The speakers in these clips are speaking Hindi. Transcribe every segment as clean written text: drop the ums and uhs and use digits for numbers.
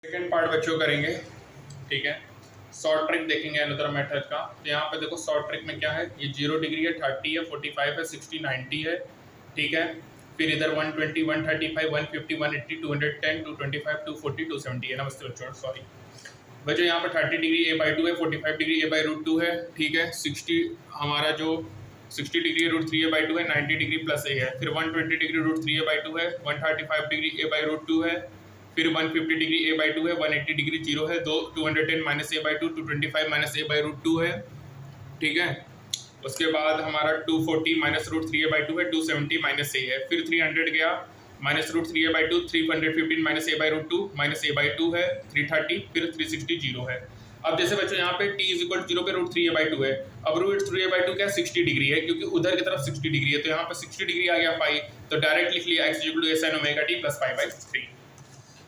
सेकेंड पार्ट बच्चों करेंगे, ठीक है। शॉर्ट ट्रिक देखेंगे अनदर मेथड का। तो यहाँ पे देखो शॉर्ट ट्रिक में क्या है, ये 0 डिग्री है, 30 है, 45 है, 60, 90 है, ठीक है। फिर इधर 120, 135, 150, 180, 210, 225, 240, 270 है। नमस्ते बच्चों, सॉरी बच्चों, यहाँ पे 30 डिग्री a/2 है, 45 डिग्री a/√2 है, ठीक है। 60 हमारा जो 60 डिग्री √3 a/2 है, 90 डिग्री प्लस a है। फिर 120 डिग्री √3 a/2 है, 135 डिग्री a/√2 है, फिर 150 डिग्री a/2 है, 180 डिग्री 0 है, 210 माइनस a/2, 225 माइनस a/√2 है, ठीक है। उसके बाद हमारा 240 माइनस √3 a/2 है, 270 माइनस a है। फिर 300 गया minus √3 a/2, 315 minus a/√2 minus a/2 है, 330, फिर 360 0 है। अब जैसे बच्चों यहाँ पे t इज इक्वल 0 पे √3 a/2 है। अब √3 a/2 क्या 60 डिग्री है, क्योंकि उधर की तरफ 60 डिग्री है, तो यहाँ पे 60 डिग्री आ गया पाई, तो डायरेक्ट लिख लिया x equal to a sin omega t plus पाई/3।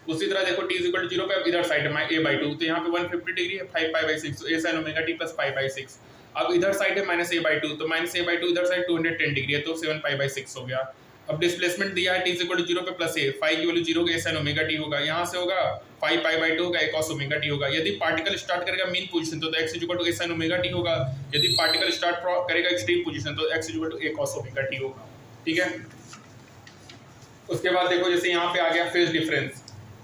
उसी तरह देखो t इक्वल टू 0 पे अब इधर साइड में a/2, तो यहाँ पे 150 डिग्री है, 5 पाई/6, तो a sin omega t plus पाई/6। अब इधर साइड है माइनस a/2, तो माइनस a/2 इधर साइड 210 डिग्री है, तो 7 पाई/6 हो गया। अब डिस्प्लेसमेंट दिया है t इक्वल टू 0 पे प्लस a, फाई की वैल्यू 0 का a sin ओमेगा t होगा, यहाँ से होगा 5 पाई/2 होगा, a cos ओमेगा t होगा। यदि पार्टिकल स्टार्ट करेगा मीन पोजीशन तो x equal to a sin omega t होगा। यदि पार्टिकल स्टार्ट करेगा एक्सट्रीम पोजीशन तो x equal to a cos omega t होगा, ठीक है। उसके बाद देखो जैसे यहाँ पे आ गया फेज डिफरेंस,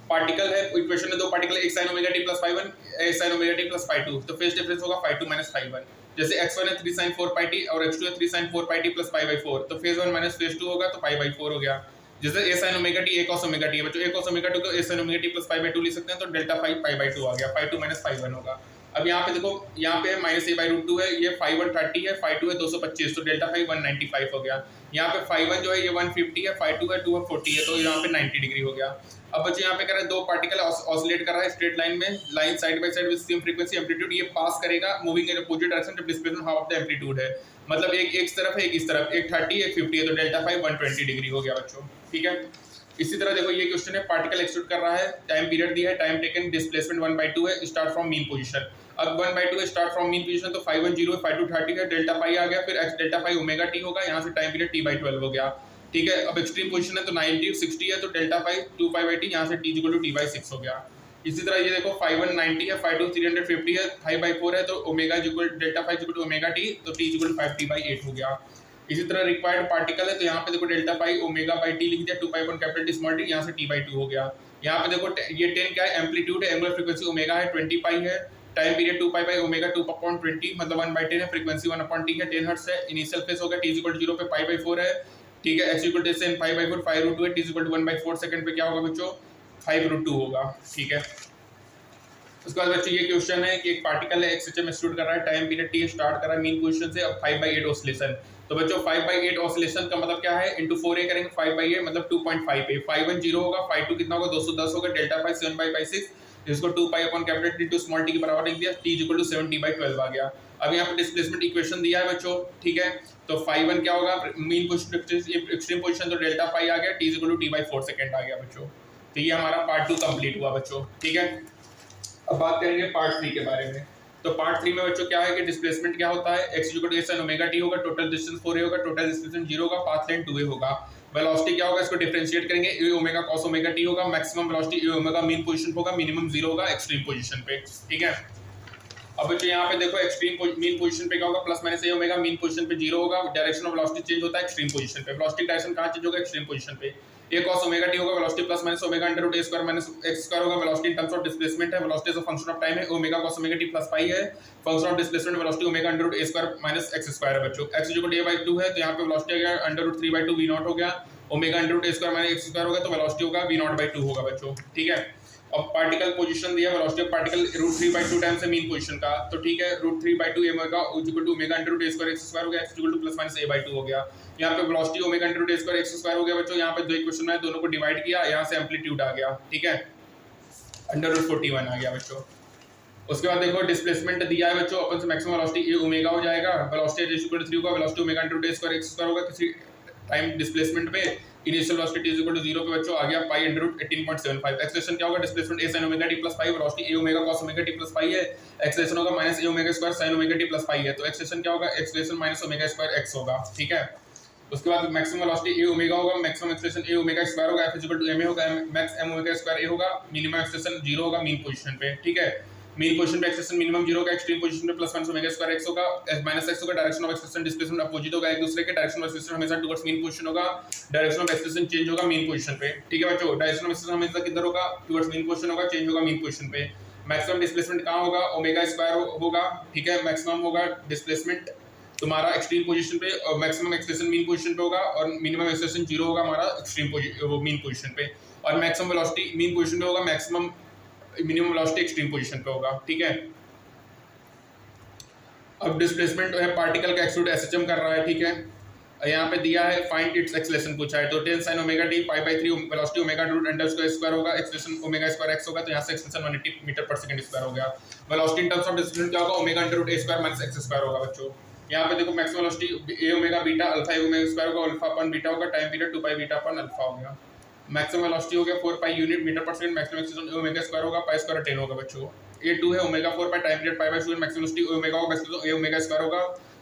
पार्टिकल है, इक्वेशन में दो पार्टिकल, एक sin ओमेगा t प्लस ∅1, एक sin ओमेगा t प्लस ∅2, तो फेज डिफरेंस होगा ∅2 माइनस ∅1। जैसे x1 है 3 sin 4 pi t और x2 है 3 sin 4 pi t plus pi/4, तो फेज 1 माइनस फेज 2 होगा, तो pi/4 हो गया। जैसे a sin omega t a cos omega t है बच्चों, a cos ओमेगा t को a sin omega t plus pi/2 लिख सकते हैं, तो डेल्टा ∅ pi/2 आ गया, ∅2 माइनस ∅1 होगा। अब यहाँ पे देखो, यहाँ पे माइनस a/√2 है, ये ∅1 30 है, ∅2 है 225, तो डेल्टा ∅ 195 हो गया। यहाँ पे ∅1 जो है ये 150 है, ∅2 है 240 है, तो यहाँ पे 90 डिग्री हो गया। अब बच्चे यहाँ पे कर रहे हैं, दो पार्टिकल ऑसिलेट कर रहा है स्ट्रेट लाइन में, line side by side with same frequency amplitude, ये पास करेगा मूविंग इन अपोजिट डायरेक्शन जब displacement half of the amplitude है, मतलब एक इस तरफ है एक इस तरफ, एक 30 एक 50 है, तो डेल्टा ∅ 120 डिग्री हो गया बच्चों, ठीक है। इसी तरह देखो ये क्वेश्चन है, पार्टिकल एक्सट्रूड कर रहा है, टाइम पीरियड दिया है, टाइम टेकन, डिस्प्लेसमेंट 1/2 है, स्टार्ट फ्रॉम मीन पोजीशन। अब 1/2 स्टार्ट फ्रॉम मीन पोजीशन, तो ∅1 0 है, ∅2 30 है, डेल्टा ∅ आ गया, फिर डेल्टा ∅ ओमेगा t होगा, यहाँ से टाइम पीरियड t/12 हो गया, ठीक है। अब एक्सट्रीम पोजीशन है तो 90 60 है, तो डेल्टा ∅ 2π/t, यहाँ से t इक्वल टू t/6 हो गया। इसी तरह ये देखो ∅1 90 है, ∅2 350 है, ∅/4 है, तो omega equal delta ∅ equal to omega t, तो t इक्वल टू 5t/8 हो गया। इसी तरह रिक्वायर्ड पार्टिकल है, तो यहाँ पे देखो डेल्टा ∅ ओमेगा/t लिख दिया, 2π कैपिटल टी स्मॉल t, यहाँ से t/2 हो गया। यहाँ पे देखो ये 10 क्या है, एम्पलीट्यूड है, एंगुलर फ्रीक्वेंसी ओमेगा है, 20 पाई है, टाइम पीरियड 2π ओमेगा 2/20 मतलब 1/10 है, फ्रीक्वेंसी 1/t है, 10 हर्ट्ज है, इनिशियल फेज होगा t इक्वल टू 0 पे pi/4 है, ठीक है। x equal to sin pi/4 5√2 है, t इक्वल टू 1/4 सेकंड पे क्या होगा बच्चों, 5√2 होगा, ठीक है। उसके बाद बच्चों ये क्वेश्चन है कि एक पार्टिकल है एक्स में एक्सट्रूड कर रहा है, टाइम पीरियड t स्टार्ट कर रहा है मीन पोजीशन से, अब 5/8 ऑसिलेशन, तो बच्चों 5/8 ऑसिलेशन का मतलब क्या है, इनटू 4a करेंगे, 5/8 मतलब 2.5a, ∅1 0 होगा, ∅2 कितना होगा 210 होगा, डेल्टा ∅ 7/6, इसको 2π upon capital T to small T के बराबर लिख दिया, t इक्वल टू 70/12 आ गया। अब यहाँ पे डिस्प्लेसमेंट इक्वेशन दिया है बच्चों, ठीक है, तो ∅1 क्या होगा, मीन पोजीशन एक्सट्रीम पोजीशन, तो डेल्टा ∅ आ गया, t equal to t/4 second आ गया बच्चों। तो ये हमारा पार्ट 2 कंप्लीट हुआ बच्चों, ठीक है। अब बात करेंगे पार्ट 3 के बारे में। तो पार्ट 3 में बच्चों क्या है कि डिस्प्लेसमेंट क्या होता है, x equal to a sin omega t होगा, टोटल डिस्टेंस 4a होगा, टोटल डिस्प्लेसमेंट 0 होगा, पाथ लेंथ 2a होगा। वेलोसिटी क्या होगा, इसको डिफरेंशिएट करेंगे, a omega cos omega t होगा, maximum velocity a omega mean position होगा, मिनिमम 0 होगा एक्सट्रीम पोजीशन पे, ठीक है। अब बच्चों यहाँ पे देखो एक्सट्रीम मीन पोजीशन पे क्या होगा, plus minus a omega, mean position पे 0 होगा, डायरेक्शन ऑफ वेलोसिटी चेंज होता है एक्सट्रीम पोजीशन पे, वेलोसिटी डायरेक्शन कहाँ चेंज होगा, एक्सट्रीम पोजीशन पे। a cos ओमेगा t होगा, velocity plus minus omega under root a square minus x square होगा, velocity in terms of displacement है, velocity as a function of time है, omega cos omega t plus pi है, function of displacement velocity omega under root a square minus x square है बच्चों। x इक्वल टू a/2 है, तो यहाँ पे वेलोसिटी आ गया अंडर रूट 3/2 v0 हो गया, omega under root a square minus x square होगा, तो वेलोसिटी होगा v0/2 होगा बच्चों, ठीक है। अब पार्टिकल पोजीशन दिया, वेलोसिटी ऑफ पार्टिकल √3/2 टाइम्स है मीन पोजीशन का, तो ठीक है, √3/2 omega equal to omega under root a square x square हो गया, x equal to plus minus a/2 हो गया। यहाँ पे velocity omega under root a square x square हो गया बच्चों। यहाँ पे दो इक्वेशन में दोनों को डिवाइड किया, यहाँ से एम्पलीट्यूड आ गया, ठीक है, अंडर रूट 41 आ गया बच्चों। उसके बाद देखो डिस्प्लेसमेंट दिया है बच्चों, अपन से मैक्सिमम वेलोसिटी a ओमेगा हो जाएगा, वेलोसिटी इक्वल टू 3 होगा, velocity omega under root a square x square होगा, किसी टाइम डिस्प्लेसमेंट पे initial velocity is equal to 0 पे बच्चों आ गया पाई अंडर रूट 18.75। एक्सेलरेशन क्या होगा, displacement a sin omega t plus pi, velocity a omega cos omega t plus pi है, एक्सेलरेशन होगा minus a omega square sin omega t plus pi है, तो एक्सेलरेशन क्या होगा, acceleration minus omega square x होगा, ठीक है। उसके बाद मैक्सिमम वेलोसिटी ए ओमेगा होगा, maximum acceleration A omega square होगा, F equal to M A होगा, max M omega square A होगा, मिनिमम एक्सेलरेशन 0 होगा मीन पोजीशन पे, ठीक है। मीन पोजीशन पे एक्सेलरेशन मिनिमम 0 होगा, एक्सट्रीम पोजीशन पे प्लस 1 ओमेगा स्क्वायर एक्स होगा, माइनस एक्स होगा, direction of acceleration displacement opposite होगा एक दूसरे के, डायरेक्शन ऑफ एक्सेलरेशन हमेशा टुवर्ड्स मीन पोजीशन होगा, डायरेक्शन ऑफ एक्सेलरेशन चेंज होगा मीन पोजीशन पे, ठीक है बच्चों। डायरेक्शन ऑफ एक्सेलरेशन हमेशा किधर होगा, टुवर्ड्स मीन पोजीशन होगा, चेंज होगा मीन पोजीशन पे। मैक्सिमम डिस्प्लेसमेंट कहां होगा, ओमेगा स्क्वायर होगा, ठीक है। मैक्सिमम होगा डिस्प्लेसमेंट तुम्हारा एक्सट्रीम पोजीशन पे, और मैक्सिमम एक्सेलरेशन मीन पोजीशन पे होगा, और मिनिमम एक्सेलरेशन 0 होगा हमारा एक्सट्रीम मीन पोजीशन पे, और मैक्सिमम वेलोसिटी मीन पोजीशन पे होगा, maximum minimum velocity extreme position पे होगा, ठीक है। अब डिस्प्लेसमेंट है पार्टिकल का एक्सट्रूड एसएचएम कर रहा है, ठीक है। यहाँ पे दिया है फाइंड इट्स एक्सेलरेशन पूछा है, तो 10 sin omega T pi by 3 velocity omega root under square होगा, एक्सेलरेशन ओमेगा स्क्वायर एक्स होगा, तो यहाँ से एक्सेलरेशन 180 मीटर पर सेकंड स्क्वायर हो गया। Velocity in terms of displacement क्या होगा, ओमेगा अंडर रूट ए स्क्वायर माइनस एक्स स्क्वायर होगा बच्चों। यहाँ पे देखो maximum velocity A omega beta alpha A omega square होगा, अल्फा अपन बीटा होगा, time period 2 pi beta upon alpha हो गया। मैक्सिमम वेलोसिटी हो गया 4 पाई यूनिट मीटर पर second, maximum acceleration omega square होगा, पाई स्क्वायर 10 होगा बच्चों। A2 है omega 4 pi time period pi by 2 maximum velocity omega होगा, मैक्सिमम ए ओमेगा स्क्वायर होगा,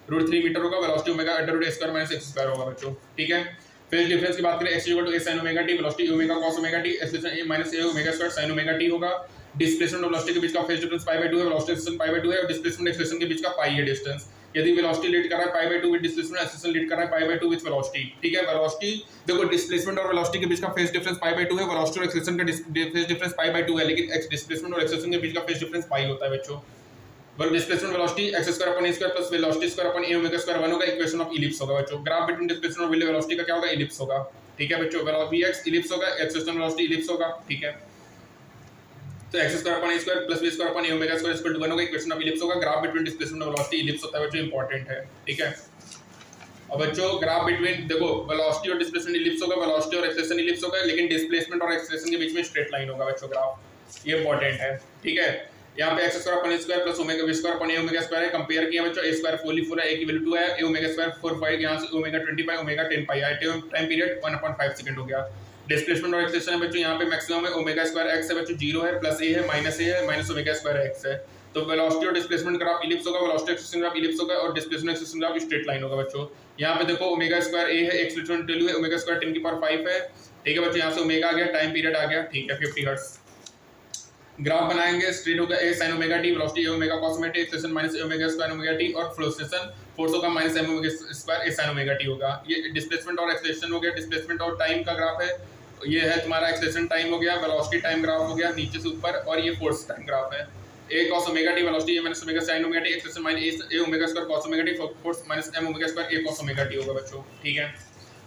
रूट 3 मीटर होगा, वेलोसिटी ओमेगा अंडर रूट ए स्क्वायर माइनस एक्स स्क्वायर होगा बच्चों, ठीक है। फेज डिफरेंस की बात करें, x equal to a sin omega t, velocity omega cos omega t, acceleration a minus a omega square sin omega t होगा। डिस्प्लेसमेंट और वेलोसिटी के बीच का फेज डिफरेंस पाई बाय 2 है, वेलोसिटी एक्सेलरेशन पाई बाय 2 है, और डिस्प्लेसमेंट एक्सेलरेशन के बीच का पाई है डिस्टेंस। यदि वेलोसिटी लीड कर रहा है पाई by 2 with displacement, acceleration lead कर रहा है पाई बाय 2 विद वेलोसिटी, ठीक है। वेलोसिटी देखो डिस्प्लेसमेंट और वेलोसिटी के बीच का फेज डिफरेंस पाई बाय 2 है, वेलोसिटी और एक्सेलरेशन का फेज डिफरेंस पाई बाय 2 है, लेकिन डिस्प्लेसमेंट और एक्सेलरेशन के बीच का फेज डिफरेंस पाई होता है बच्चों। बल displacement velocity x square upon a square plus velocity square upon a omega square 1 होगा, इक्वेशन ऑफ इलिप्स होगा बच्चों। ग्राफ बिटवीन डिस्प्लेसमेंट और वेलोसिटी का क्या होगा, इलिप्स होगा, ठीक है बच्चों। vx इलिप्स होगा, एक्सेलरेशन वेलोसिटी इलिप्स होगा, ठीक है। तो x square upon a square plus v square upon a omega square equal to 1 होगा, इक्वेशन ऑफ इलिप्स होगा। ग्राफ बिटवीन डिस्प्लेसमेंट और वेलोसिटी इलिप्स होता है बच्चों, इंपॉर्टेंट है, ठीक है। अब बच्चों ग्राफ बिटवीन देखो वेलोसिटी और डिस्प्लेसमेंट इलिप्स होगा, वेलोसिटी और एक्सेलरेशन इलिप्स होगा, लेकिन डिस्प्लेसमेंट और एक्सेलरेशन के बीच में स्ट्रेट लाइन होगा बच्चों ग्राफ, ये इंपॉर्टेंट है, ठीक है। यहाँ पे x square upon square plus omega v square upon a omega square है, कंपेयर किया बच्चों, a स्क्वायर 4 है, a की वैल्यू 2 है, a ओमेगा स्क्वायर 4 5, यहाँ से ओमेगा 20 पाई ओमेगा 10 पाई है, टाइम पीरियड 1/5 सेकंड हो गया। डिस्प्लेसमेंट और एक्सेलरेशन है बच्चों, यहाँ पे मैक्सिमम है ओमेगा स्क्वायर x है बच्चों, 0 है, प्लस a है, माइनस ओमेगा स्क्वायर x है। तो वेलोसिटी और डिस्प्लेसमेंट ग्राफ इलिप्स होगा, वेलोसिटी एक्सेलरेशन ग्राफ इलिप्स होगा, और displacement acceleration graph straight line होगा बच्चों। यहाँ पे देखो ओमेगा स्क्वायर a है, एक्सेलरेशन वैल्यू है ओमेगा स्क्वायर 10 की पावर 5 है, ठीक है बच्चों। यहाँ से ओमेगा आ गया, टाइम पीरियड आ गया, ठीक है 50 हर्ट्ज। ग्राफ बनाएंगे, स्ट्रेट होगा a sin omega t, velocity a omega cos omega t, acceleration minus a omega square omega t, और फ्लोरेसेशन फोर्स होगा minus m omega square a sin omega t होगा। ये डिस्प्लेसमेंट और एक्सेलरेशन हो गया, डिस्प्लेसमेंट और टाइम का ग्राफ है, ये है तुम्हारा एक्सेलरेशन टाइम हो गया, वेलोसिटी टाइम ग्राफ हो गया नीचे से ऊपर, और ये फोर्स टाइम ग्राफ है। a cos omega t, velocity a minus omega sin omega t, acceleration minus a omega square cos omega t, force minus m omega square a cos omega t होगा बच्चों, ठीक है।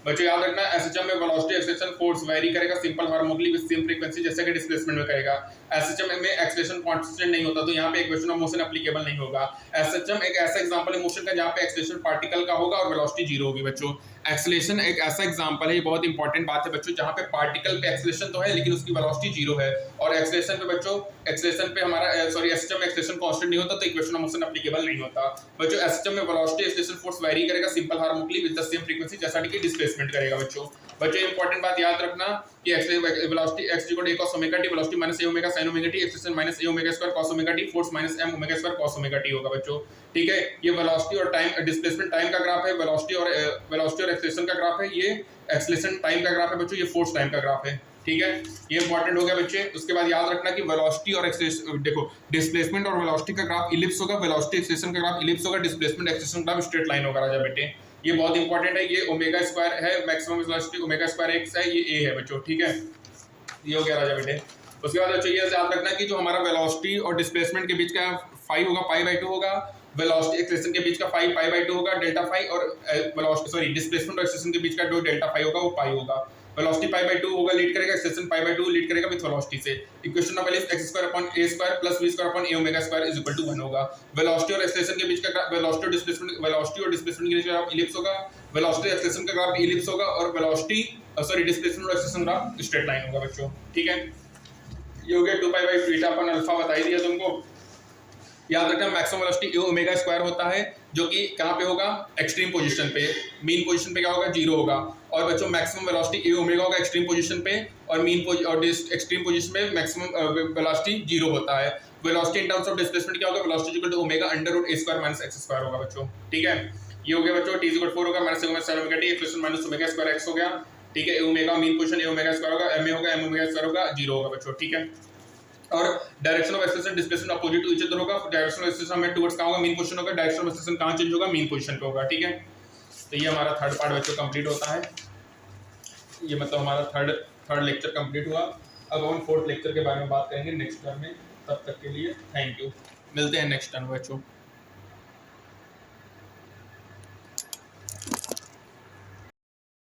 बच्चों याद रखना एसएचएम में वेलोसिटी एक्सेलरेशन फोर्स वेरी करेगा simple harmonically with same frequency, जैसे कि डिस्प्लेसमेंट में करेगा। एसएचएम में एक्सेलरेशन कांस्टेंट नहीं होता, तो यहाँ पे इक्वेशन ऑफ मोशन एप्लीकेबल नहीं होगा। एसएचएम एक ऐसा एग्जांपल है मोशन का जहाँ पे एक्सेलरेशन पार्टिकल का होगा और वेलोसिटी 0 होगी बच्चों। एक्सेलरेशन एक ऐसा एग्जांपल है, ये बहुत इंपॉर्टेंट बात है बच्चों, जहाँ पे पार्टिकल पे एक्सेलरेशन तो है लेकिन उसकी वेलोसिटी 0 है, और एक्सेलरेशन पे बच्चों एक्सेलरेशन पे हमारा सॉरी एसएचएम में एक्सेलरेशन कांस्टेंट नहीं होता, तो इक्वेशन ऑफ मोशन एप्लीकेबल नहीं होता बच्चों। एसएचएम में वेलोसिटी एक्सेलरेशन फोर्स वेरी करेगा simple harmonically with the same frequency, जैसा कि डिस्प्लेसमेंट करेगा बच्चों। इंपॉर्टेंट बात याद रखना कि velocity x equal to a cos omega t, velocity minus a omega sin omega t, acceleration minus a omega square cos omega t, force minus m omega square cos omega t होगा बच्चों, ठीक है। ये वेलोसिटी और टाइम डिस्प्लेसमेंट टाइम का ग्राफ है, वेलोसिटी और एक्सेलरेशन का ग्राफ है, ये एक्सेलरेशन टाइम का ग्राफ है बच्चों, ये फोर्स टाइम का ग्राफ है, ठीक है। ये इंपॉर्टेंट हो गया बच्चे। उसके बाद याद रखना कि वेलोसिटी और एक्सेलरेशन देखो डिस्प्लेसमेंट और वेलोसिटी का ग्राफ इलिप्स होगा, वेलोसिटी एक्सेलरेशन का ग्राफ इलिप्स होगा, डिस्प्लेसमेंट एक्सेलरेशन का ग्राफ स्ट्रेट लाइन होगा राजा बेटे। ये बहुत इंपॉर्टेंट है। ये ओमेगा स्क्वायर है, maximum velocity omega square x है, ये ए है बच्चों, ठीक है। ये हो गया राजा बेटे। उसके बाद बच्चों ये याद रखना कि जो हमारा वेलोसिटी और डिस्प्लेसमेंट के बीच का फाई होगा पाई बाय 2 होगा, वेलोसिटी एक्सेलरेशन के बीच का फाई पाई बाय 2 होगा डेल्टा फाई, और वेलोसिटी सॉरी डिस्प्लेसमेंट और एक्सेलरेशन के बीच का जो डेल्टा फाई होगा वो पाई होगा। वेलोसिटी पाई बाय 2 होगा लीड करेगा, एक्सेलरेशन पाई बाय 2 लीड करेगा विद वेलोसिटी से। Equation of x square upon a square plus v square upon a omega square is equal to 1 होगा। वेलोसिटी और एक्सेलरेशन के बीच का वेलोसिटी और डिस्प्लेसमेंट के बीच का इलिप्स होगा, वेलोसिटी एक्सेलरेशन का ग्राफ इलिप्स होगा, और वेलोसिटी सॉरी डिस्प्लेसमेंट और एक्सेलरेशन ग्राफ स्ट्रेट लाइन होगा बच्चों, ठीक है। ये हो गया 2 pi by beta upon alpha बताई दिया तुमको। याद रखना maximum velocity A omega square होता है, जो कि कहाँ पे होगा एक्सट्रीम पोजीशन पे, मीन पोजीशन पे क्या होगा 0 होगा, और बच्चों मैक्सिमम वेलोसिटी ए ओमेगा होगा एक्सट्रीम पोजीशन पे, और एक्सट्रीम पोजीशन पे मैक्सिमम वेलोसिटी 0 होता है। Velocity in terms of displacement क्या होगा, velocity equal to omega under root A square minus x square होगा बच्चों, ठीक है। ये हो गया बच्चों, टी इक्वल 4 होगा minus sigma sin omega T x minus omega square x हो गया, ठीक है। ए omega mean position A omega square होगा, एम ए होगा एम ओमेगा स्क्वायर होगा, 0 होगा बच्चों, ठीक है। और direction of acceleration displacement opposite to each other होगा, डायरेक्शन ऑफ एक्सेलरेशन में टुवर्ड्स कहां होगा, मीन पोजीशन होगा, डायरेक्शन ऑफ एक्सेलरेशन कहां चेंज होगा, मीन पोजीशन पे होगा, ठीक है। तो ये हमारा थर्ड पार्ट बच्चों कंप्लीट होता है, ये मतलब हमारा थर्ड लेक्चर कंप्लीट हुआ। अब हम फोर्थ लेक्चर के बारे में बात करेंगे नेक्स्ट टर्म में, तब तक के लिए थैंक यू, मिलते हैं नेक्स्ट टर्म बच्चों।